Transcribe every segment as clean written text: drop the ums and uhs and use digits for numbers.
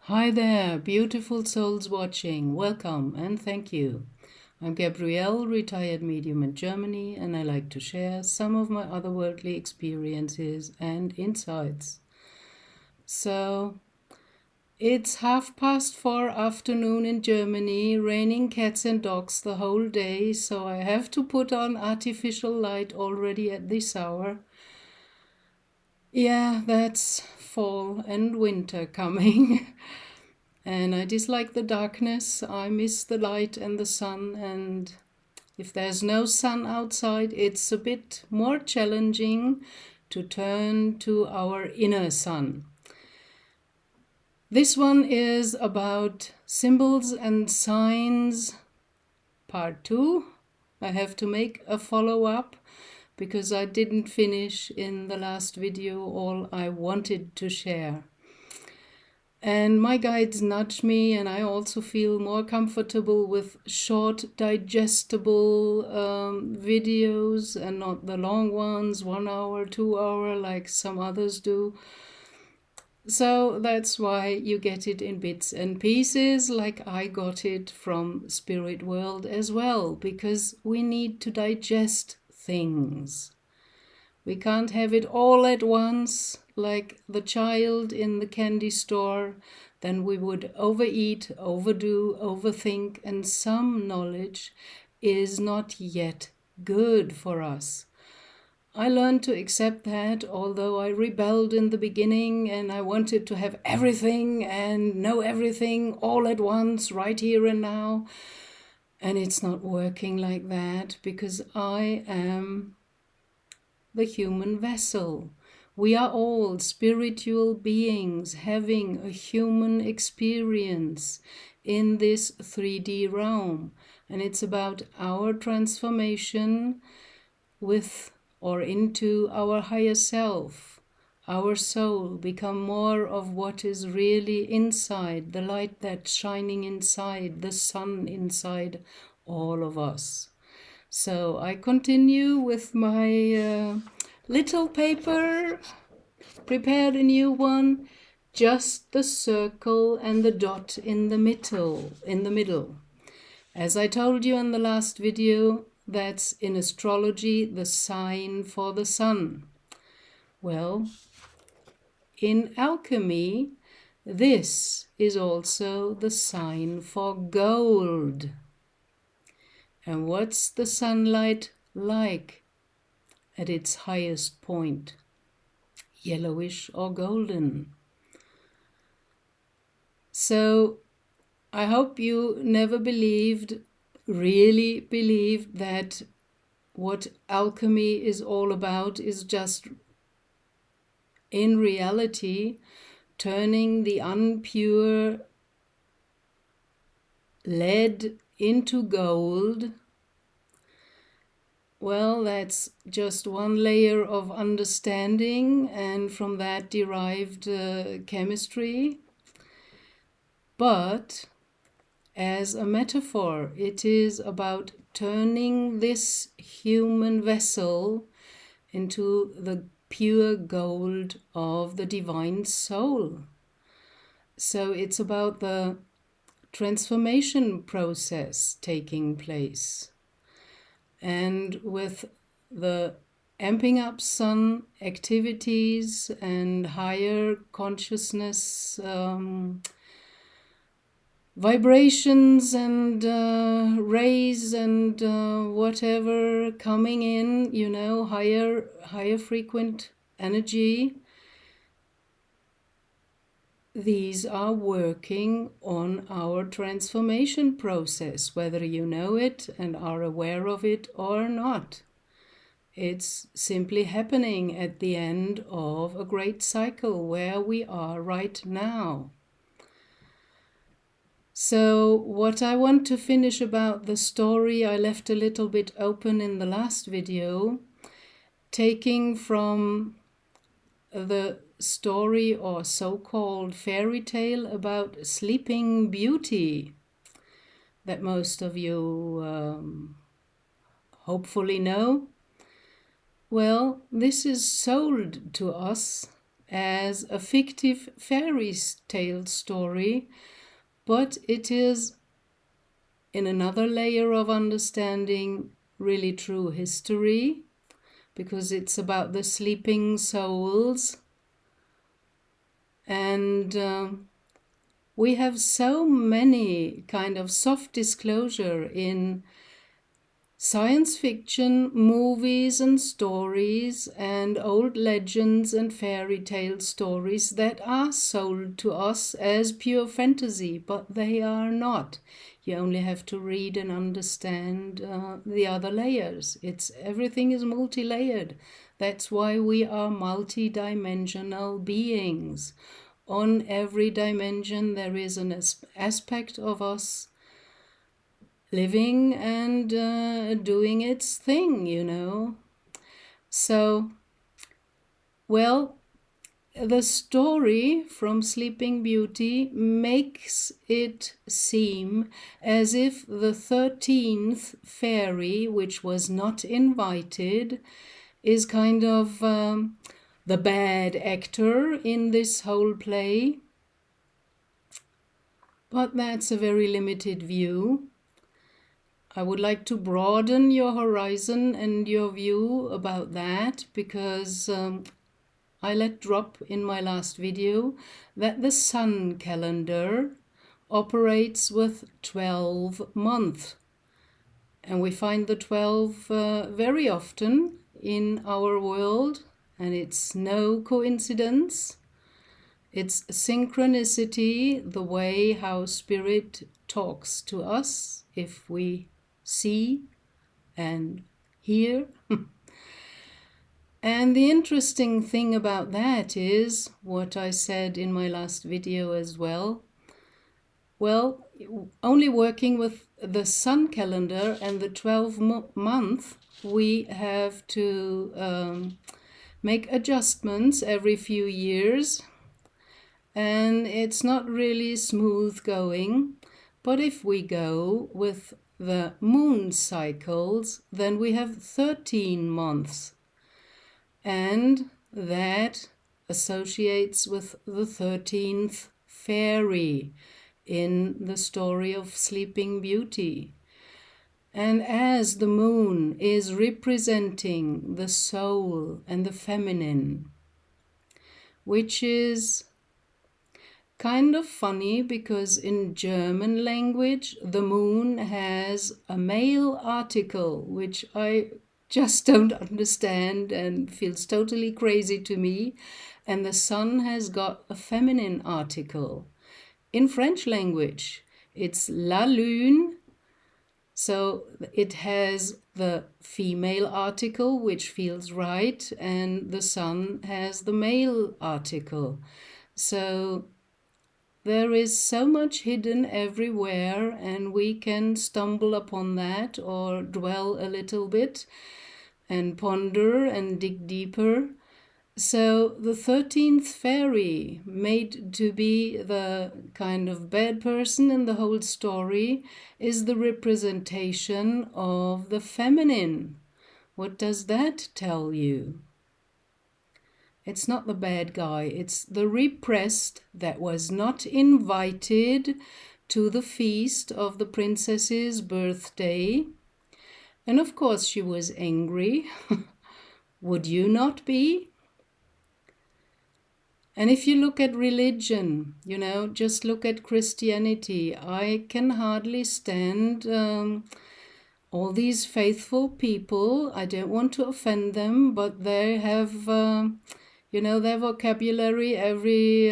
Hi there, beautiful souls watching. Welcome and thank you. I'm Gabrielle, retired medium in Germany, and I like to share some of my otherworldly experiences and insights. So, it's 4:30 afternoon in Germany, raining cats and dogs the whole day, so I have to put on artificial light already at this hour. Yeah, that's fall and winter coming. And I dislike the darkness. I miss the light and the sun. And if there's no sun outside, it's a bit more challenging to turn to our inner sun. This one is about symbols and signs, part 2. I have to make a follow-up because I didn't finish in the last video all I wanted to share. And my guides nudge me, and I also feel more comfortable with short, digestible videos and not the long ones, 1 hour, 2 hour, like some others do. So that's why you get it in bits and pieces, like I got it from Spirit World as well, because we need to digest things. We can't have it all at once, like the child in the candy store. Then we would overeat, overdo, overthink, and some knowledge is not yet good for us. I learned to accept that, although I rebelled in the beginning and I wanted to have everything and know everything all at once, right here and now. And it's not working like that because I am the human vessel. We are all spiritual beings having a human experience in this 3D realm. And it's about our transformation with or into our higher self, our soul, become more of what is really inside, the light that's shining inside, the sun inside all of us. So I continue with my little paper, prepared a new one, just the circle and the dot in the middle. As I told you in the last video, that's in astrology the sign for the sun. Well, in alchemy, this is also the sign for gold. And what's the sunlight like at its highest point? Yellowish or golden. So I hope you never really believed that what alchemy is all about is just in reality turning the unpure lead into gold. Well, that's just one layer of understanding, and from that derived chemistry. But as a metaphor, it is about turning this human vessel into the pure gold of the divine soul. So it's about the transformation process taking place. And with the amping up sun activities and higher consciousness vibrations and rays and whatever coming in, higher frequent energy, these are working on our transformation process, whether you know it and are aware of it or not. It's simply happening at the end of a great cycle where we are right now. So what I want to finish about the story I left a little bit open in the last video, taking from the story or so-called fairy tale about Sleeping Beauty that most of you hopefully know. Well, this is sold to us as a fictive fairy tale story, but it is, in another layer of understanding, really true history, because it's about the sleeping souls. And we have so many kind of soft disclosure in science fiction, movies and stories, and old legends and fairy tale stories that are sold to us as pure fantasy, but they are not. You only have to read and understand the other layers. Everything is multi-layered. That's why we are multi-dimensional beings. On every dimension there is an aspect of us living and doing its thing, you know. So, well, the story from Sleeping Beauty makes it seem as if the 13th fairy, which was not invited, is kind of the bad actor in this whole play. But that's a very limited view. I would like to broaden your horizon and your view about that, because I let drop in my last video that the sun calendar operates with 12 months. And we find the 12 very often in our world, and it's no coincidence. It's synchronicity, the way how spirit talks to us if we see and hear. And the interesting thing about that is what I said in my last video as well. Well, only working with the sun calendar and the 12 month, we have to make adjustments every few years. And it's not really smooth going. But if we go with the moon cycles, then we have 13 months. And that associates with the 13th fairy in the story of Sleeping Beauty. And as the moon is representing the soul and the feminine, which is kind of funny because in German language the moon has a male article, which I just don't understand and feels totally crazy to me, and the sun has got a feminine article. In French language it's la lune, so it has the female article, which feels right, and the sun has the male article. So there is so much hidden everywhere, and we can stumble upon that or dwell a little bit and ponder and dig deeper. So the 13th fairy, made to be the kind of bad person in the whole story, is the representation of the feminine. What does that tell you? It's not the bad guy, it's the repressed that was not invited to the feast of the princess's birthday. And of course she was angry. Would you not be? And if you look at religion, you know, just look at Christianity. I can hardly stand all these faithful people. I don't want to offend them, but they have you know, their vocabulary, every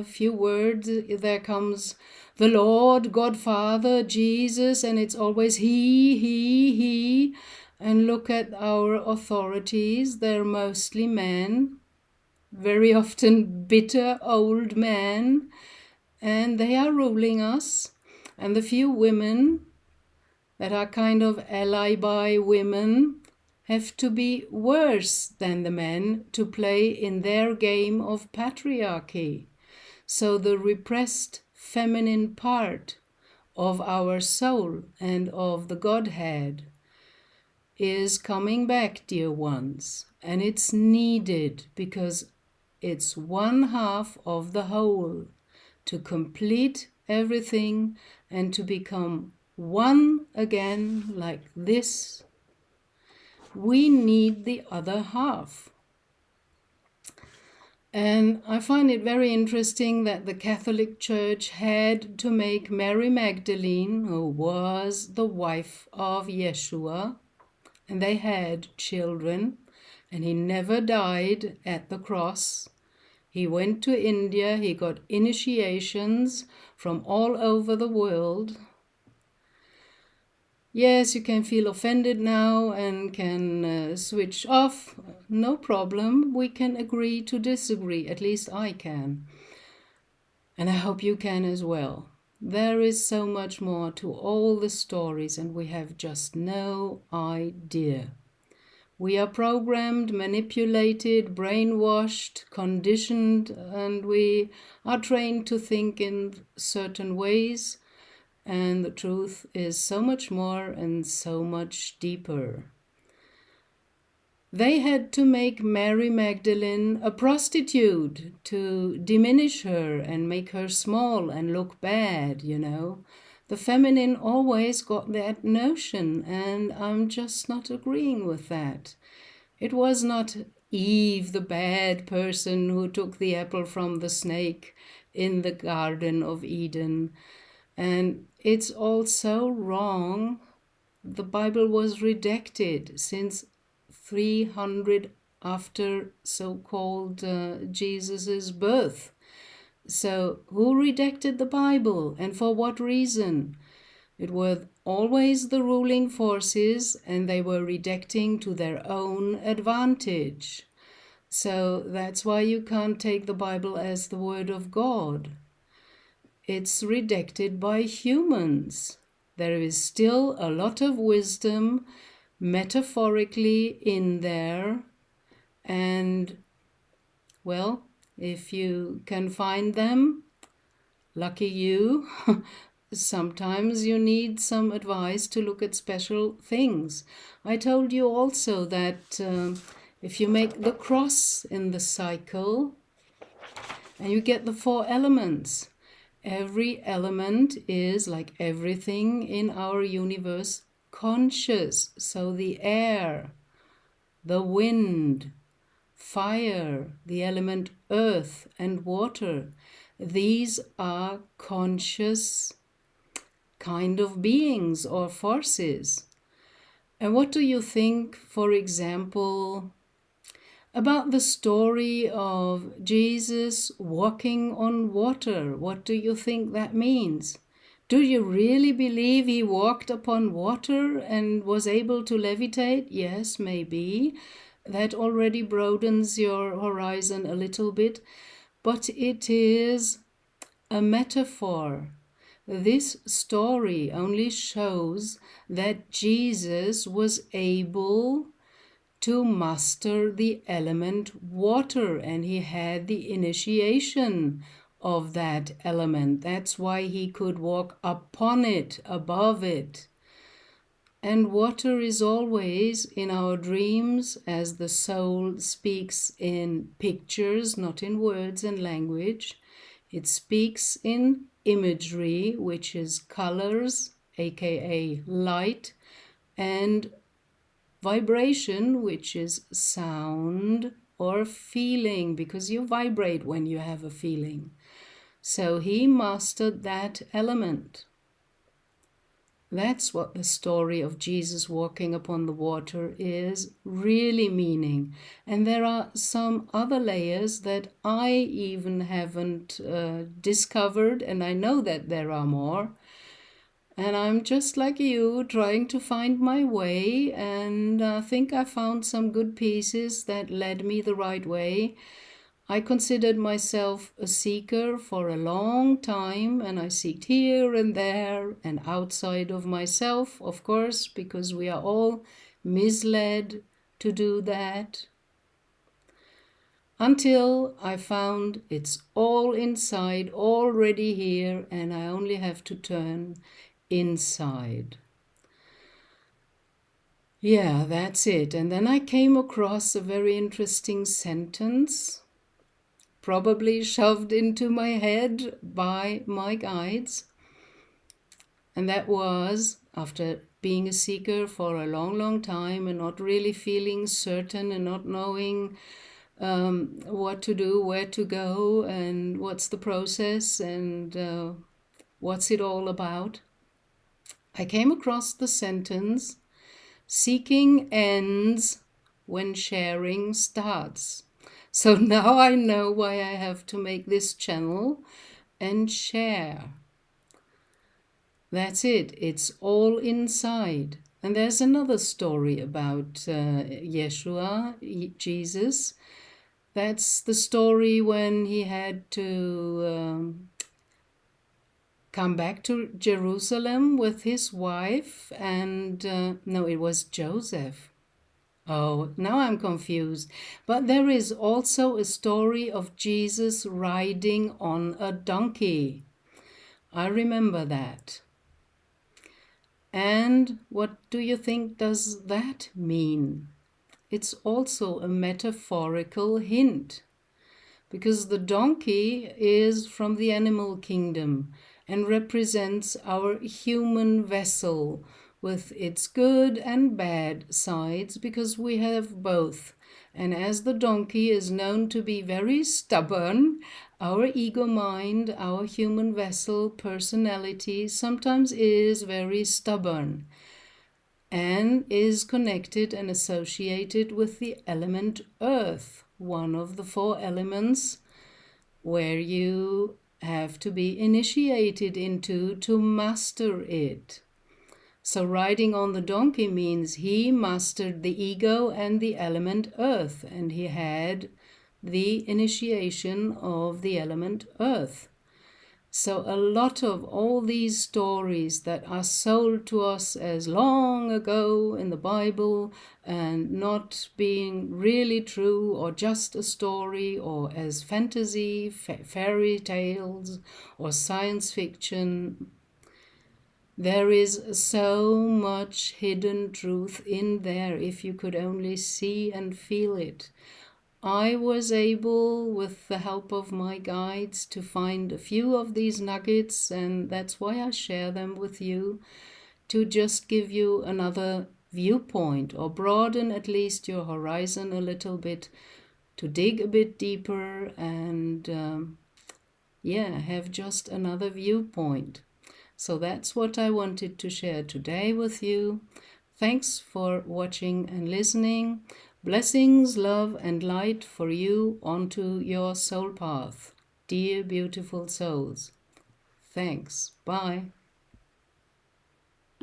few words, there comes the Lord, Godfather, Jesus, and it's always he. And look at our authorities, they're mostly men, very often bitter old men, and they are ruling us. And the few women that are kind of ally women have to be worse than the men to play in their game of patriarchy. So the repressed feminine part of our soul and of the Godhead is coming back, dear ones, and it's needed, because It's one half of the whole. To complete everything and to become one again like this, we need the other half. And I find it very interesting that the Catholic Church had to make Mary Magdalene, who was the wife of Yeshua, and they had children, and he never died at the cross. He went to India, he got initiations from all over the world. Yes, you can feel offended now and can switch off. No problem. We can agree to disagree. At least I can. And I hope you can as well. There is so much more to all the stories, and we have just no idea. We are programmed, manipulated, brainwashed, conditioned, and we are trained to think in certain ways. And the truth is so much more and so much deeper. They had to make Mary Magdalene a prostitute to diminish her and make her small and look bad, you know. The feminine always got that notion, and I'm just not agreeing with that. It was not Eve, the bad person, who took the apple from the snake in the Garden of Eden. And it's also wrong. The Bible was redacted since 300 after so-called Jesus's birth. So who redacted the Bible and for what reason? It were always the ruling forces, and they were redacting to their own advantage. So that's why you can't take the Bible as the word of God. It's redacted by humans. There is still a lot of wisdom metaphorically in there, and well, if you can find them, lucky you. Sometimes you need some advice to look at special things. I told you also that if you make the cross in the cycle and you get the 4 elements, every element is, like everything in our universe, conscious. So the air, the wind, fire, the element earth and water, these are conscious kind of beings or forces. And what do you think, for example, about the story of Jesus walking on water? What do you think that means? Do you really believe he walked upon water and was able to levitate? Yes, maybe. That already broadens your horizon a little bit, but it is a metaphor. This story only shows that Jesus was able to master the element water, and he had the initiation of that element. That's why he could walk upon it, above it. And water is always in our dreams, as the soul speaks in pictures, not in words and language. It speaks in imagery, which is colors, aka light, and vibration, which is sound or feeling, because you vibrate when you have a feeling. So he mastered that element. That's what the story of Jesus walking upon the water is really meaning. And there are some other layers that I even haven't discovered, and I know that there are more. And I'm just like you, trying to find my way, and I think I found some good pieces that led me the right way. I considered myself a seeker for a long time, and I seeked here and there and outside of myself, of course, because we are all misled to do that. Until I found it's all inside, already here, and I only have to turn inside. Yeah, that's it. And then I came across a very interesting sentence. probably shoved into my head by my guides. And that was after being a seeker for a long, long time and not really feeling certain and not knowing what to do, where to go, and what's the process, and what's it all about. I came across the sentence, seeking ends when sharing starts. So now I know why I have to make this channel and share. That's it. It's all inside. And there's another story about Yeshua, Jesus. That's the story when he had to come back to Jerusalem with his wife and, no, it was Joseph. Oh, now I'm confused. But there is also a story of Jesus riding on a donkey. I remember that. And what do you think does that mean? It's also a metaphorical hint, because the donkey is from the animal kingdom and represents our human vessel with its good and bad sides, because we have both. And as the donkey is known to be very stubborn, our ego mind, our human vessel personality sometimes is very stubborn and is connected and associated with the element earth, one of the 4 elements where you have to be initiated into to master it. So riding on the donkey means he mastered the ego and the element earth, and he had the initiation of the element earth. So a lot of all these stories that are sold to us as long ago in the Bible and not being really true or just a story or as fantasy, fairy tales or science fiction, there is so much hidden truth in there if you could only see and feel it. I was able, with the help of my guides, to find a few of these nuggets, and that's why I share them with you, to just give you another viewpoint or broaden at least your horizon a little bit, to dig a bit deeper and have just another viewpoint. So that's what I wanted to share today with you. Thanks for watching and listening. Blessings, love, and light for you onto your soul path, dear beautiful souls. Thanks. Bye.